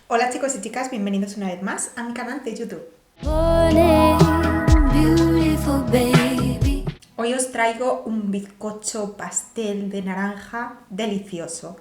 Hola chicos y chicas, bienvenidos una vez más a mi canal de YouTube. Hoy os traigo un bizcocho pastel de naranja delicioso,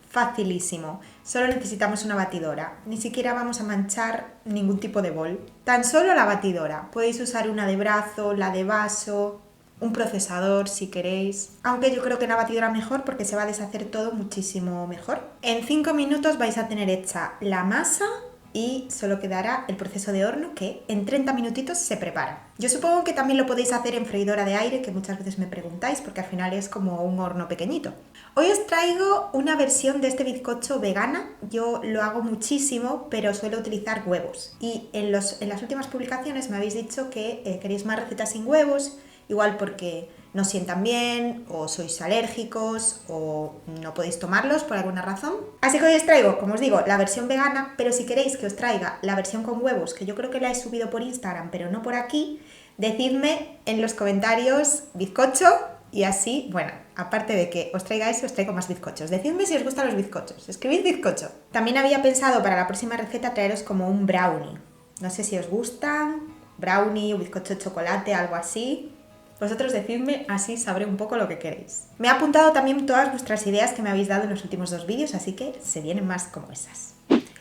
facilísimo. Solo necesitamos una batidora, ni siquiera vamos a manchar ningún tipo de bol. Tan solo la batidora, podéis usar una de brazo, la de vaso, un procesador si queréis, aunque yo creo que una batidora mejor porque se va a deshacer todo muchísimo mejor. En 5 minutos vais a tener hecha la masa y solo quedará el proceso de horno que en 30 minutitos se prepara. Yo supongo que también lo podéis hacer en freidora de aire, que muchas veces me preguntáis porque al final es como un horno pequeñito. Hoy os traigo una versión de este bizcocho vegana. Yo lo hago muchísimo, pero suelo utilizar huevos. Y en las últimas publicaciones me habéis dicho que queréis más recetas sin huevos, igual porque no sientan bien, o sois alérgicos, o no podéis tomarlos por alguna razón. Así que hoy os traigo, como os digo, la versión vegana, pero si queréis que os traiga la versión con huevos, que yo creo que la he subido por Instagram, pero no por aquí, decidme en los comentarios bizcocho y así, bueno, aparte de que os traiga eso, os traigo más bizcochos. Decidme si os gustan los bizcochos, escribid bizcocho. También había pensado para la próxima receta traeros como un brownie. No sé si os gustan, brownie o bizcocho de chocolate, algo así. Vosotros decidme, así sabré un poco lo que queréis. Me he apuntado también todas vuestras ideas que me habéis dado en los últimos 2 vídeos, así que se vienen más como esas.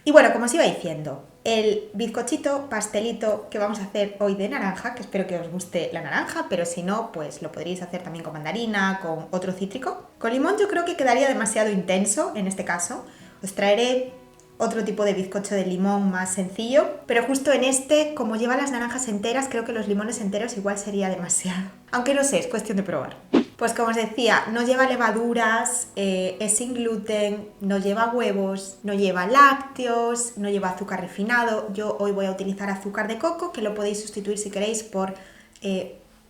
Y bueno, como os iba diciendo, el bizcochito, pastelito que vamos a hacer hoy de naranja, que espero que os guste la naranja, pero si no, pues lo podríais hacer también con mandarina, con otro cítrico. Con limón yo creo que quedaría demasiado intenso en este caso. Os traeré otro tipo de bizcocho de limón más sencillo, pero justo en este, como lleva las naranjas enteras, creo que los limones enteros igual sería demasiado. Aunque no sé, es cuestión de probar. Pues como os decía, no lleva levaduras, es sin gluten, no lleva huevos, no lleva lácteos, no lleva azúcar refinado. Yo hoy voy a utilizar azúcar de coco, que lo podéis sustituir si queréis por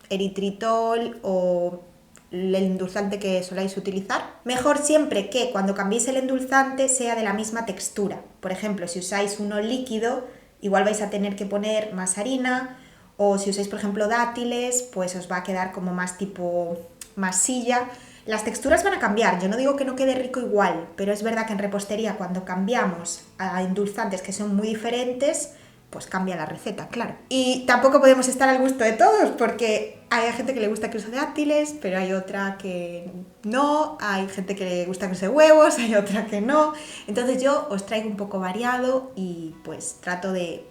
eritritol o el endulzante que soláis utilizar. Mejor siempre que cuando cambiéis el endulzante sea de la misma textura. Por ejemplo, si usáis uno líquido, igual vais a tener que poner más harina, o si usáis por ejemplo dátiles, pues os va a quedar como más tipo masilla. Las texturas van a cambiar, yo no digo que no quede rico igual, pero es verdad que en repostería cuando cambiamos a endulzantes que son muy diferentes, pues cambia la receta, claro. Y tampoco podemos estar al gusto de todos, porque hay gente que le gusta que use dátiles, pero hay otra que no, hay gente que le gusta que use huevos, hay otra que no. Entonces yo os traigo un poco variado y pues trato de,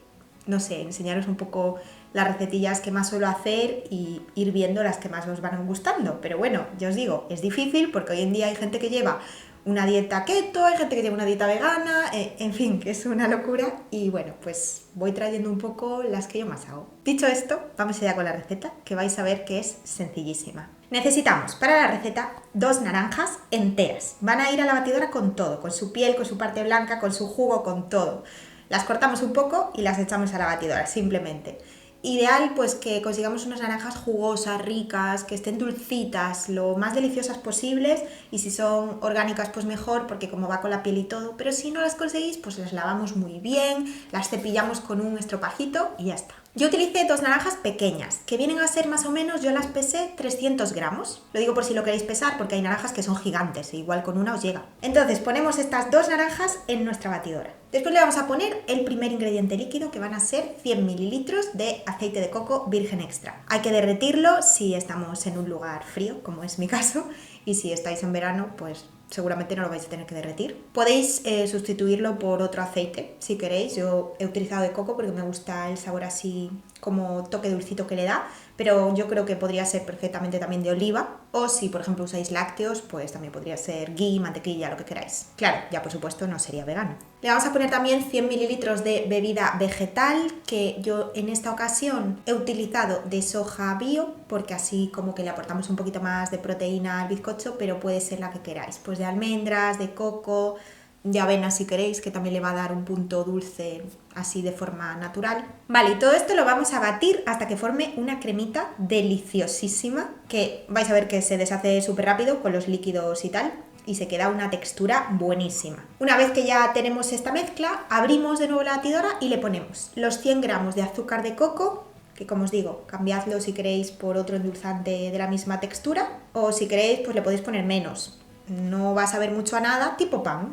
no sé, enseñaros un poco las recetillas que más suelo hacer y ir viendo las que más os van gustando. Pero bueno, yo os digo, es difícil porque hoy en día hay gente que lleva una dieta keto, hay gente que lleva una dieta vegana, en fin, que es una locura. Y bueno, pues voy trayendo un poco las que yo más hago. Dicho esto, vamos allá con la receta, que vais a ver que es sencillísima. Necesitamos para la receta 2 naranjas enteras. Van a ir a la batidora con todo, con su piel, con su parte blanca, con su jugo, con todo. Las cortamos un poco y las echamos a la batidora, simplemente. Ideal pues que consigamos unas naranjas jugosas, ricas, que estén dulcitas, lo más deliciosas posibles, y si son orgánicas pues mejor porque como va con la piel y todo, pero si no las conseguís pues las lavamos muy bien, las cepillamos con un estropajito y ya está. Yo utilicé 2 naranjas pequeñas, que vienen a ser más o menos, yo las pesé 300 gramos. Lo digo por si lo queréis pesar, porque hay naranjas que son gigantes, e igual con una os llega. Entonces ponemos estas 2 naranjas en nuestra batidora. Después le vamos a poner el primer ingrediente líquido, que van a ser 100 mililitros de aceite de coco virgen extra. Hay que derretirlo si estamos en un lugar frío, como es mi caso, y si estáis en verano, pues seguramente no lo vais a tener que derretir. Podéis sustituirlo por otro aceite si queréis. Yo he utilizado de coco porque me gusta el sabor así como toque dulcito que le da, pero yo creo que podría ser perfectamente también de oliva, o si por ejemplo usáis lácteos, pues también podría ser ghee, mantequilla, lo que queráis. Claro, ya por supuesto no sería vegano. Le vamos a poner también 100 mililitros de bebida vegetal, que yo en esta ocasión he utilizado de soja bio, porque así como que le aportamos un poquito más de proteína al bizcocho, pero puede ser la que queráis, pues de almendras, de coco, de avena si queréis, que también le va a dar un punto dulce así de forma natural. Vale, y todo esto lo vamos a batir hasta que forme una cremita deliciosísima, que vais a ver que se deshace súper rápido con los líquidos y tal, y se queda una textura buenísima. Una vez que ya tenemos esta mezcla, abrimos de nuevo la batidora y le ponemos los 100 gramos de azúcar de coco, que como os digo, cambiadlo si queréis por otro endulzante de la misma textura, o si queréis pues le podéis poner menos. no va a saber mucho a nada, tipo pan.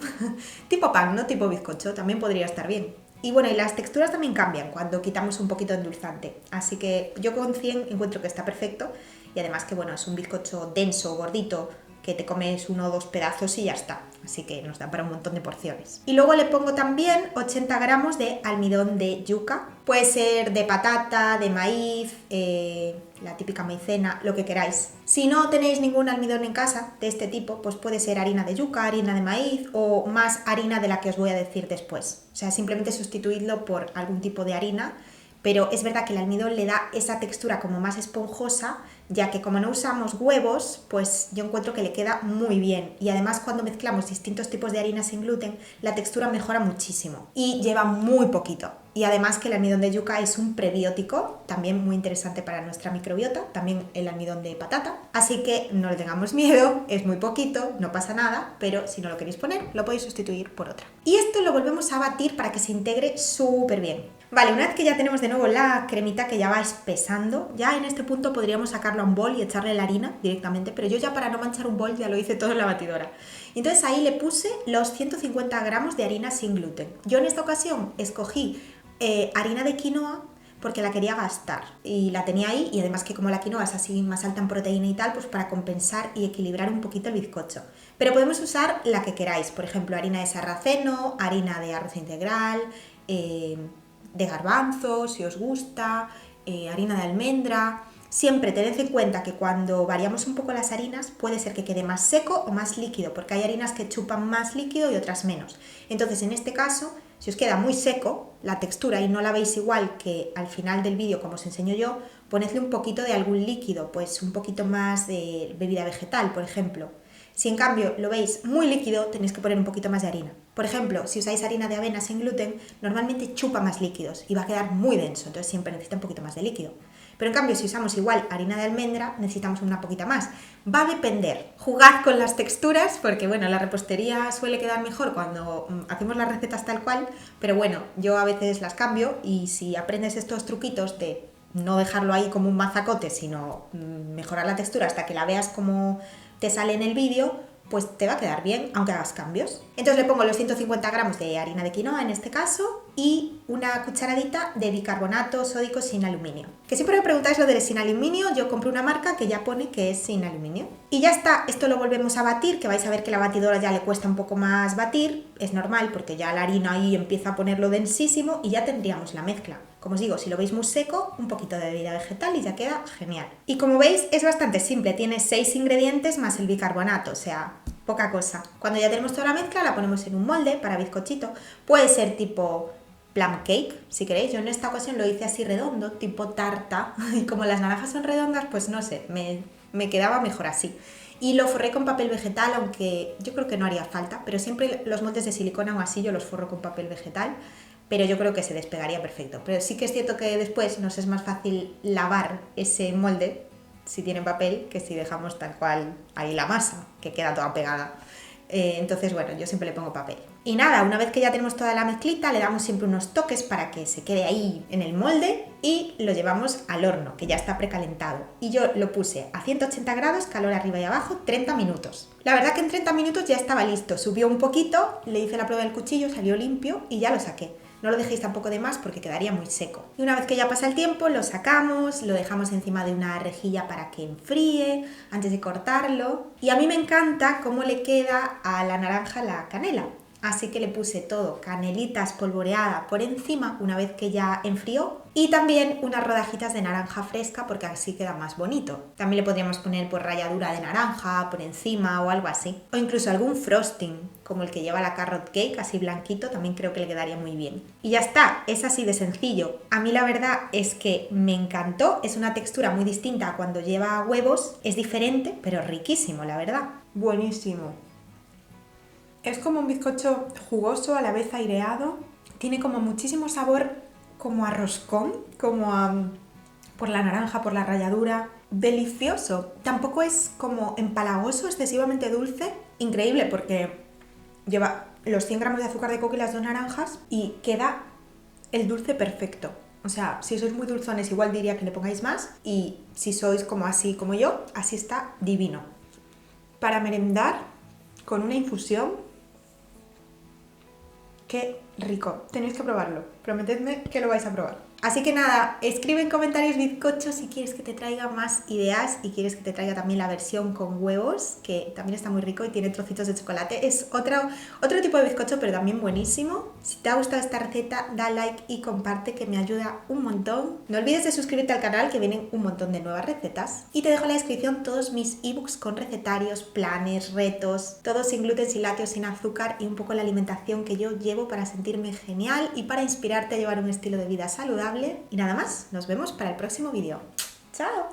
Tipo pan, no tipo bizcocho, también podría estar bien. Y bueno, y las texturas también cambian cuando quitamos un poquito de endulzante. Así que yo con 100 encuentro que está perfecto. Y además que bueno, es un bizcocho denso, gordito, que te comes 1 o 2 pedazos y ya está. Así que nos da para un montón de porciones. Y luego le pongo también 80 gramos de almidón de yuca. Puede ser de patata, de maíz, la típica maicena, lo que queráis. Si no tenéis ningún almidón en casa de este tipo, pues puede ser harina de yuca, harina de maíz o más harina de la que os voy a decir después. O sea, simplemente sustituidlo por algún tipo de harina. Pero es verdad que el almidón le da esa textura como más esponjosa, ya que como no usamos huevos, pues yo encuentro que le queda muy bien. Y además cuando mezclamos distintos tipos de harina sin gluten, la textura mejora muchísimo y lleva muy poquito. Y además que el almidón de yuca es un prebiótico, también muy interesante para nuestra microbiota, también el almidón de patata. Así que no le tengamos miedo, es muy poquito, no pasa nada, pero si no lo queréis poner, lo podéis sustituir por otra. Y esto lo volvemos a batir para que se integre súper bien. Vale, una vez que ya tenemos de nuevo la cremita que ya va espesando, ya en este punto podríamos sacarlo a un bol y echarle la harina directamente, pero yo ya para no manchar un bol ya lo hice todo en la batidora. Entonces ahí le puse los 150 gramos de harina sin gluten. Yo en esta ocasión escogí harina de quinoa porque la quería gastar y la tenía ahí, y además que como la quinoa es así más alta en proteína y tal, pues para compensar y equilibrar un poquito el bizcocho. Pero podemos usar la que queráis, por ejemplo harina de sarraceno, harina de arroz integral, de garbanzo, si os gusta, harina de almendra. Siempre tened en cuenta que cuando variamos un poco las harinas puede ser que quede más seco o más líquido, porque hay harinas que chupan más líquido y otras menos. Entonces en este caso, si os queda muy seco la textura y no la veis igual que al final del vídeo como os enseño yo, ponedle un poquito de algún líquido, pues un poquito más de bebida vegetal, por ejemplo. Si en cambio lo veis muy líquido, tenéis que poner un poquito más de harina. Por ejemplo, si usáis harina de avena sin gluten, normalmente chupa más líquidos y va a quedar muy denso, entonces siempre necesita un poquito más de líquido. Pero en cambio, si usamos igual harina de almendra, necesitamos una poquita más. Va a depender. Jugad con las texturas, porque bueno, la repostería suele quedar mejor cuando hacemos las recetas tal cual, pero bueno, yo a veces las cambio, y si aprendes estos truquitos de no dejarlo ahí como un mazacote, sino mejorar la textura hasta que la veas como te sale en el vídeo, pues te va a quedar bien, aunque hagas cambios. Entonces le pongo los 150 gramos de harina de quinoa en este caso y una cucharadita de bicarbonato sódico sin aluminio. Que siempre me preguntáis lo del sin aluminio, yo compré una marca que ya pone que es sin aluminio. Y ya está, esto lo volvemos a batir, que vais a ver que la batidora ya le cuesta un poco más batir, es normal porque ya la harina ahí empieza a ponerlo densísimo y ya tendríamos la mezcla. Como os digo, si lo veis muy seco, un poquito de bebida vegetal y ya queda genial. Y como veis, es bastante simple, tiene 6 ingredientes más el bicarbonato, o sea, poca cosa. Cuando ya tenemos toda la mezcla, la ponemos en un molde para bizcochito. Puede ser tipo plum cake, si queréis. Yo en esta ocasión lo hice así redondo, tipo tarta. Y como las naranjas son redondas, pues no sé, me quedaba mejor así. Y lo forré con papel vegetal, aunque yo creo que no haría falta, pero siempre los moldes de silicona o así yo los forro con papel vegetal, pero yo creo que se despegaría perfecto. Pero sí que es cierto que después nos es más fácil lavar ese molde si tiene papel que si dejamos tal cual ahí la masa, que queda toda pegada. Entonces, bueno, yo siempre le pongo papel. Y nada, una vez que ya tenemos toda la mezclita, le damos siempre unos toques para que se quede ahí en el molde y lo llevamos al horno, que ya está precalentado. Y yo lo puse a 180 grados, calor arriba y abajo, 30 minutos. La verdad que en 30 minutos ya estaba listo. Subió un poquito, le hice la prueba del cuchillo, salió limpio y ya lo saqué. No lo dejéis tampoco de más porque quedaría muy seco. Y una vez que ya pasa el tiempo, lo sacamos, lo dejamos encima de una rejilla para que enfríe antes de cortarlo. Y a mí me encanta cómo le queda a la naranja la canela. Así que le puse todo, canelita espolvoreada por encima una vez que ya enfrió, y también unas rodajitas de naranja fresca porque así queda más bonito. También le podríamos poner por ralladura de naranja por encima o algo así. O incluso algún frosting, como el que lleva la carrot cake, así blanquito, también creo que le quedaría muy bien. Y ya está, es así de sencillo. A mí la verdad es que me encantó, es una textura muy distinta a cuando lleva huevos, es diferente, pero riquísimo, la verdad. Buenísimo. Es como un bizcocho jugoso, a la vez aireado. Tiene como muchísimo sabor, como a roscón, por la naranja, por la ralladura. Delicioso. Tampoco es como empalagoso, excesivamente dulce. Increíble porque lleva los 100 gramos de azúcar de coco y las 2 naranjas y queda el dulce perfecto. O sea, si sois muy dulzones igual diría que le pongáis más, y si sois como así como yo, así está divino. Para merendar con una infusión. ¡Qué rico! Tenéis que probarlo. Prometedme que lo vais a probar. Así que nada, escribe en comentarios bizcocho si quieres que te traiga más ideas y quieres que te traiga también la versión con huevos, que también está muy rico y tiene trocitos de chocolate. Es otro tipo de bizcocho, pero también buenísimo. Si te ha gustado esta receta, da like y comparte, que me ayuda un montón. No olvides de suscribirte al canal, que vienen un montón de nuevas recetas. Y te dejo en la descripción todos mis ebooks con recetarios, planes, retos, todo sin gluten, sin lácteos, sin azúcar y un poco la alimentación que yo llevo para sentirme genial y para inspirarte a llevar un estilo de vida saludable. Y nada más, nos vemos para el próximo vídeo. ¡Chao!